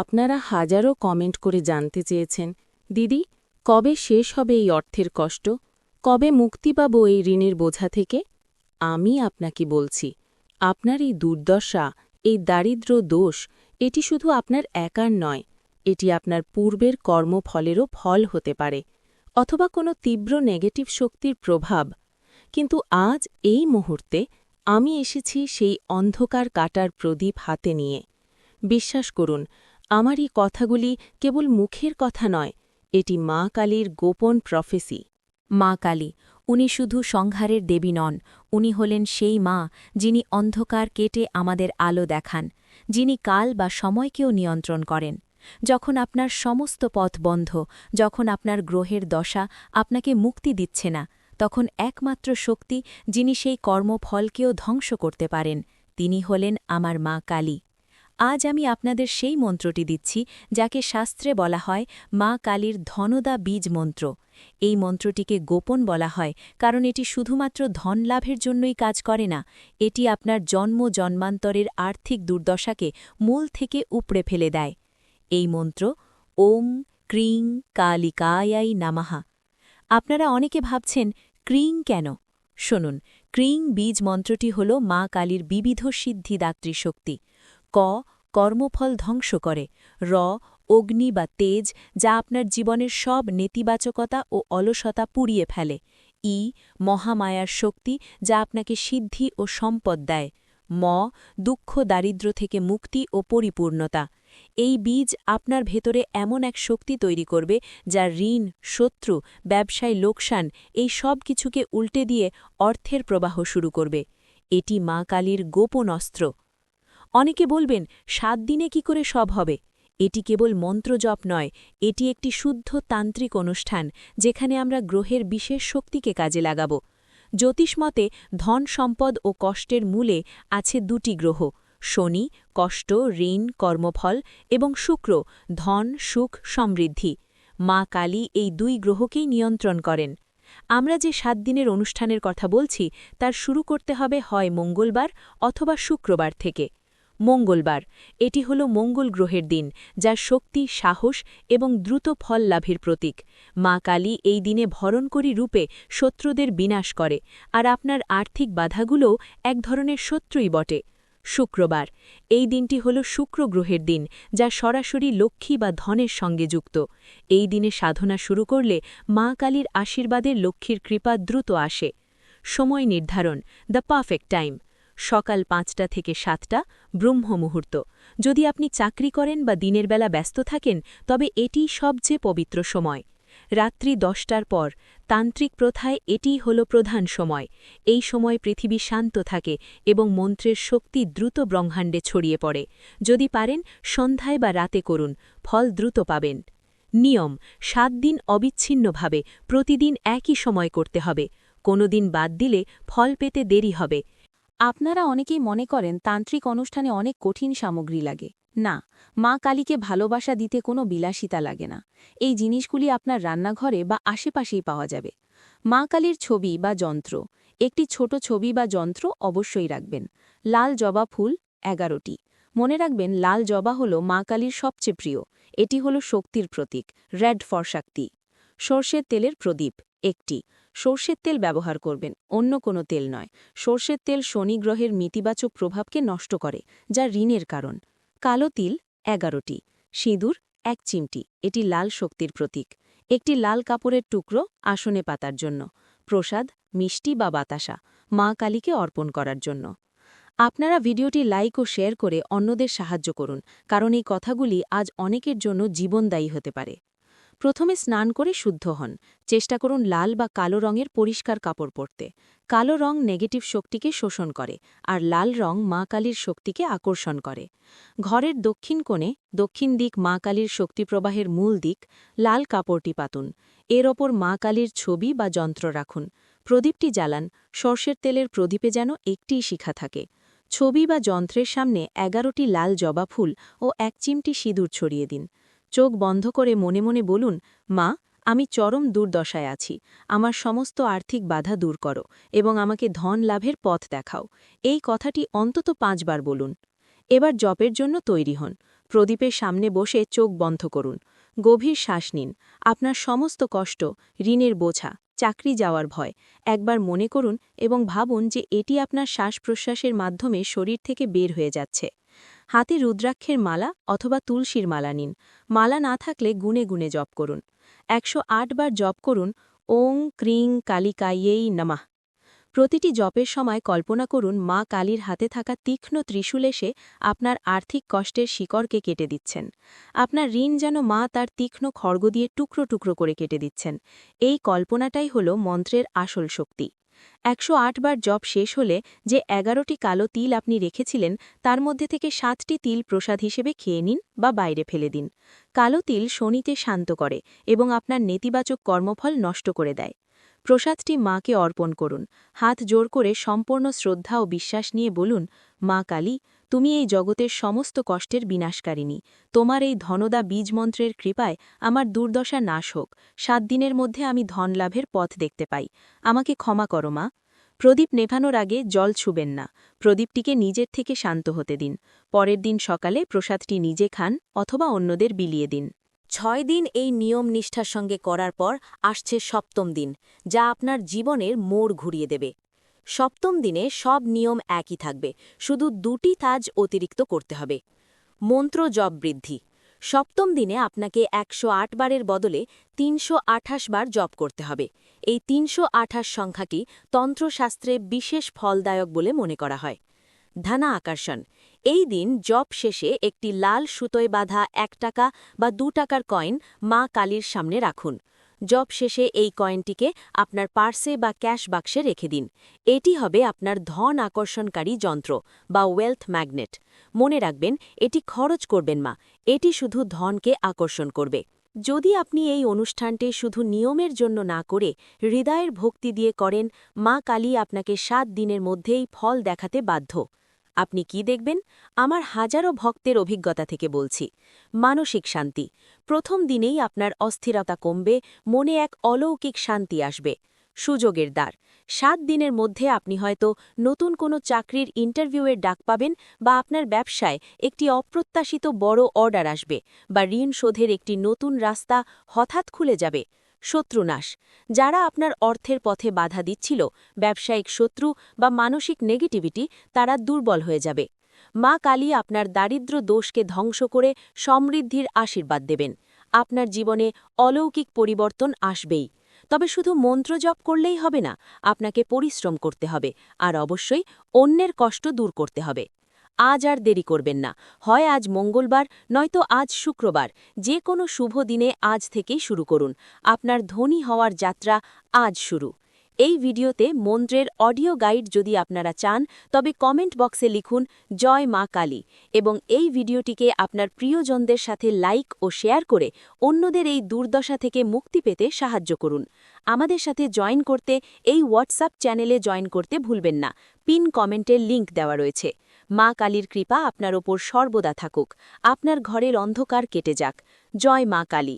আপনারা হাজারো কমেন্ট করে জানতে চেয়েছেন, দিদি, কবে শেষ হবে এই অর্থের কষ্ট, কবে মুক্তি পাব এই ঋণের বোঝা থেকে? আমি আপনাকে বলছি, আপনার এই দুর্দশা, এই দারিদ্র্য দোষ, এটি শুধু আপনার একার নয়, এটি আপনার পূর্বের কর্মফলেরও ফল হতে পারে, অথবা কোনো তীব্র নেগেটিভ শক্তির প্রভাব। কিন্তু আজ এই মুহূর্তে আমি এসেছি সেই অন্ধকার কাটার প্রদীপ হাতে নিয়ে। বিশ্বাস করুন, আমার এই কথাগুলি কেবল মুখের কথা নয়, এটি মা কালীর গোপন প্রফেসি। মা কালী, উনি শুধু সংহারের দেবী নন, উনি হলেন সেই মা যিনি অন্ধকার কেটে আমাদের আলো দেখান, যিনি কাল বা সময়কেও নিয়ন্ত্রণ করেন। যখন আপনার সমস্ত পথ বন্ধ, যখন আপনার গ্রহের দশা আপনাকে মুক্তি দিচ্ছে না, তখন একমাত্র শক্তি যিনি সেই কর্মফলকেও ধ্বংস করতে পারেন, তিনি হলেন আমার মা কালী। আজ আমি আপনাদের সেই মন্ত্রটি দিচ্ছি যাকে শাস্ত্রে বলা হয় মা কালীর ধনদা বীজ মন্ত্র। এই মন্ত্রটিকে গোপন বলা হয় কারণ এটি শুধুমাত্র ধন লাভের জন্যই কাজ করে না, এটি আপনার জন্ম জন্মান্তরের আর্থিক দুর্দশাকে মূল থেকে উপড়ে ফেলে দেয়। এই মন্ত্র ওম ক্রিং কালিকায়াই নামাহা। আপনারা অনেকে ভাবছেন ক্রিং কেন? শুনুন, ক্রিং বীজ মন্ত্রটি হল মা কালীর বিবিধ সিদ্ধিদাত্রী শক্তি। ক, কর্মফল ধ্বংস করে। র, অগ্নি বা তেজ, যা আপনার জীবনের সব নেতিবাচকতা ও অলসতা পুড়িয়ে ফেলে। ই, মহামায়ার শক্তি, যা আপনাকে সিদ্ধি ও সম্পদ দেয়। ম, দুঃখ দারিদ্র্য থেকে মুক্তি ও পরিপূর্ণতা। এই বীজ আপনার ভেতরে এমন এক শক্তি তৈরি করবে যা ঋণ, শত্রু, ব্যবসায় লোকসান, এই সব কিছুকে উল্টে দিয়ে অর্থের প্রবাহ শুরু করবে। এটি মা কালীর গোপন অস্ত্র। অনেকে বলবেন 7 দিনে কি করে সব হবে? এটি কেবল মন্ত্রজপ নয়, এটি একটি শুদ্ধ তান্ত্রিক অনুষ্ঠান যেখানে আমরা গ্রহের বিশেষ শক্তিকে কাজে লাগাব। জ্যোতিষমতে ধন সম্পদ ও কষ্টের মূলে আছে 2টি গ্রহ, শনি, কষ্ট, ঋণ, কর্মফল, এবং শুক্র, ধন, সুখ, সমৃদ্ধি। মা কালী এই 2 গ্রহকেই নিয়ন্ত্রণ করেন। আমরা যে 7 দিনের অনুষ্ঠানের কথা বলছি তার শুরু করতে হবে হয় মঙ্গলবার অথবা শুক্রবার থেকে। মঙ্গলবার, এটি হল মঙ্গল গ্রহের দিন, যার শক্তি, সাহস এবং দ্রুত ফল লাভের প্রতীক। মা কালী এই দিনে ভরণকরী রূপে শত্রুদের বিনাশ করে, আর আপনার আর্থিক বাধাগুলোও এক ধরনের শত্রুই বটে। শুক্রবার, এই দিনটি হল শুক্র গ্রহের দিন, যা সরাসরি লক্ষ্মী বা ধনের সঙ্গে যুক্ত। এই দিনে সাধনা শুরু করলে মা কালীর আশীর্বাদে লক্ষ্মীর কৃপা দ্রুত আসে। সময় নির্ধারণ, দ্য পারফেক্ট টাইম, সকাল 5টা থেকে 7টা, ব্রহ্ম মুহূর্ত। যদি আপনি চাকরি করেন বা দিনের বেলা ব্যস্ত থাকেন, তবে এটিই সবচেয়ে পবিত্র সময়। রাত্রি 10টার পর, তান্ত্রিক প্রথায় এটিই হল প্রধান সময়। এই সময় পৃথিবী শান্ত থাকে এবং মন্ত্রের শক্তি দ্রুত ব্রহ্মাণ্ডে ছড়িয়ে পড়ে। যদি পারেন সন্ধ্যায় বা রাতে করুন, ফল দ্রুত পাবেন। নিয়ম, 7 দিন অবিচ্ছিন্নভাবে প্রতিদিন একই সময় করতে হবে। কোনো দিন বাদ দিলে ফল পেতে দেরি হবে। আপনারা অনেকেই মনে করেন তান্ত্রিক অনুষ্ঠানে অনেক কঠিন সামগ্রী লাগে। না, মা কালীকে ভালোবাসা দিতে কোনো বিলাসিতা লাগে না। এই জিনিসগুলি আপনার রান্নাঘরে বা আশেপাশেই পাওয়া যাবে। মা কালীর ছবি বা যন্ত্র, একটি ছোট ছবি বা যন্ত্র অবশ্যই রাখবেন। লাল জবা ফুল 11টি। মনে রাখবেন, লাল জবা হল মা কালীর সবচেয়ে প্রিয়। এটি হল শক্তির প্রতীক, রেড ফর শক্তি। সর্ষের তেলের প্রদীপ 1টি। সর্ষের তেল ব্যবহার করবেন, অন্য কোনো তেল নয়। সর্ষের তেল শনি গ্রহের মিতিবাচক প্রভাবকে নষ্ট করে, যা ঋণের কারণ। কালো তিল 11টি। সিঁদুর 1 চিমটি, এটি লাল শক্তির প্রতীক। একটি লাল কাপড়ের টুকরো আসনে পাতার জন্য। প্রসাদ, মিষ্টি বা বাতাসা, মা কালীকে অর্পণ করার জন্য। আপনারা ভিডিওটি লাইক ও শেয়ার করে অন্যদের সাহায্য করুন, কারণ এই কথাগুলি আজ অনেকের জন্য জীবনদায়ী হতে পারে। প্রথমে স্নান করে শুদ্ধ হন। চেষ্টা করুন লাল বা কালো রঙের পরিষ্কার কাপড় পরতে। কালো রং নেগেটিভ শক্তিকে শোষণ করে, আর লাল রং মা কালীর শক্তিকে আকর্ষণ করে। ঘরের দক্ষিণ কোণে, দক্ষিণ দিক মা কালীর শক্তিপ্রবাহের মূল দিক, লাল কাপড়টি পাতুন। এর ওপর মা কালীর ছবি বা যন্ত্র রাখুন। প্রদীপটি জ্বালান, সর্ষের তেলের প্রদীপে যেন একটিই শিখা থাকে। ছবি বা যন্ত্রের সামনে 11টি লাল জবা ফুল ও 1 চিমটি সিঁদুর ছড়িয়ে দিন। চোখ বন্ধ করে মনে মনে বলুন, মা, আমি চরম দুর্দশায় আছি, আমার সমস্ত আর্থিক বাধা দূর করো এবং আমাকে ধন লাভের পথ দেখাও। এই কথাটি অন্তত 5 বার বলুন। এবার জপের জন্য তৈরি হন। প্রদীপের সামনে বসে চোখ বন্ধ করুন। গভীর শ্বাস নিন। আপনার সমস্ত কষ্ট, ঋণের বোঝা, চাকরি যাওয়ার ভয় একবার মনে করুন এবং ভাবুন যে এটি আপনার শ্বাস-প্রশ্বাসের মাধ্যমে শরীর থেকে বের হয়ে যাচ্ছে। হাতে রুদ্রাক্ষের মালা অথবা তুলসীর মালা নিন। মালা না থাকলে গুনে গুনে জপ করুন। 108 বার জপ করুন, ওং ক্রিং কালিকায়েই নমঃ। প্রতিটি জপের সময় কল্পনা করুন মা কালীর হাতে থাকা তীক্ষ্ণ ত্রিশূল এসে আপনার আর্থিক কষ্টের শিকড়কে কেটে দিচ্ছেন। আপনার ঋণ যেন মা তার তীক্ষ্ণ খড়গ দিয়ে টুকরো টুকরো করে কেটে দিচ্ছেন। এই কল্পনাটাই হল মন্ত্রের আসল শক্তি। 108 বার জপ শেষ হলে যে 11টি কালো তিল আপনি রেখেছিলেন তার মধ্যে থেকে 7টি তিল প্রসাদ হিসেবে খেয়ে নিন বা বাইরে ফেলে দিন। কালো তিল শনিতে শান্ত করে এবং আপনার নেতিবাচক কর্মফল নষ্ট করে দেয়। প্রসাদটি মাকে অর্পণ করুন। হাত জোর করে সম্পূর্ণ শ্রদ্ধা ও বিশ্বাস নিয়ে বলুন, মা কালী, তুমি এই জগতের সমস্ত কষ্টের বিনাশকারিণী। তোমার এই ধনদা বীজ মন্ত্রের কৃপায় আমার দুর্দশা নাশ হোক। 7 দিনের মধ্যে আমি ধন লাভের পথ দেখতে পাই। আমাকে ক্ষমা করো মা। প্রদীপ নেভানোর আগে জল ছুবেন না। প্রদীপটিকে নিজের থেকে শান্ত হতে দিন। পরের দিন সকালে প্রসাদটি নিজে খান অথবা অন্যদের বিলিয়ে দিন। 6 দিন এই নিয়ম নিষ্ঠার সঙ্গে করার পর আসছে 7ম দিন, যা আপনার জীবনের মোড় ঘুরিয়ে দেবে। 7ম দিনে সব নিয়ম একই থাকবে, শুধু 2টি কাজ অতিরিক্ত করতে হবে। মন্ত্র জপ বৃদ্ধি। 7ম দিনে আপনাকে 108 বারের বদলে 328 বার জপ করতে হবে। এই 328 সংখ্যাটি তন্ত্রশাস্ত্রে বিশেষ ফলদায়ক বলে মনে করা হয়। ধনা আকর্ষণ। এই দিন জপ শেষে একটি লাল সুতোয় বাঁধা 1 টাকা বা 2 টাকার কয়েন মা কালীর সামনে রাখুন। জপ শেষে এই কয়েনটিকে আপনার পার্সে বা ক্যাশ বাক্সে রেখে দিন। এটি হবে আপনার ধন আকর্ষণকারী যন্ত্র বা ওয়েলথ ম্যাগনেট। মনে রাখবেন, এটি খরচ করবেন মা, এটি শুধু ধনকে আকর্ষণ করবে। যদি আপনি এই অনুষ্ঠানটি শুধু নিয়মের জন্য না করে হৃদয়ের ভক্তি দিয়ে করেন, মা কালী আপনাকে 7 দিনের মধ্যেই ফল দেখাতে বাধ্য। আপনি কি দেখবেন? আমার হাজারো ভক্তের অভিজ্ঞতা থেকে বলছি। মানসিক শান্তি। প্রথম দিনেই আপনার অস্থিরতা কমবে, মনে এক অলৌকিক শান্তি আসবে। সুযোগের দ্বার। 7 দিনের মধ্যে আপনি হয়তো নতুন কোনো চাকরির ইন্টারভিউয়ের ডাক পাবেন, বা আপনার ব্যবসায় একটি অপ্রত্যাশিত বড় অর্ডার আসবে, বা ঋণ শোধের একটি নতুন রাস্তা হঠাৎ খুলে যাবে। শত্রুনাশ। যারা আপনার অর্থের পথে বাধা দিচ্ছিল, ব্যবসায়িক শত্রু বা মানসিক নেগেটিভিটি, তারা দুর্বল হয়ে যাবে। মা কালী আপনার দারিদ্র দোষকে ধ্বংস করে সমৃদ্ধির আশীর্বাদ দেবেন। আপনার জীবনে অলৌকিক পরিবর্তন আসবেই। তবে শুধু মন্ত্র জপ করলেই হবে না, আপনাকে পরিশ্রম করতে হবে, আর অবশ্যই অন্যের কষ্ট দূর করতে হবে। আজ আর দেরি করবেন না। হয় আজ মঙ্গলবার, নয়তো আজ শুক্রবার। যে কোনো শুভ দিনে আজ থেকেই শুরু করুন। আপনার ধনী হওয়ার যাত্রা আজ শুরু। এই ভিডিওতে মন্ত্রের অডিও গাইড যদি আপনারা চান, তবে কমেন্ট বক্সে লিখুন জয় মা কালী, এবং এই ভিডিওটিকে আপনার প্রিয়জনদের সাথে লাইক ও শেয়ার করে অন্যদের এই দুর্দশা থেকে মুক্তি পেতে সাহায্য করুন। আমাদের সাথে জয়েন করতে এই হোয়াটসঅ্যাপ চ্যানেলে জয়েন করতে ভুলবেন না। পিন কমেন্টের লিংক দেওয়া রয়েছে। মা কালীর কৃপা আপনার ওপর সর্বদা থাকুক। আপনার ঘরের অন্ধকার কেটে যাক। জয় মা কালী।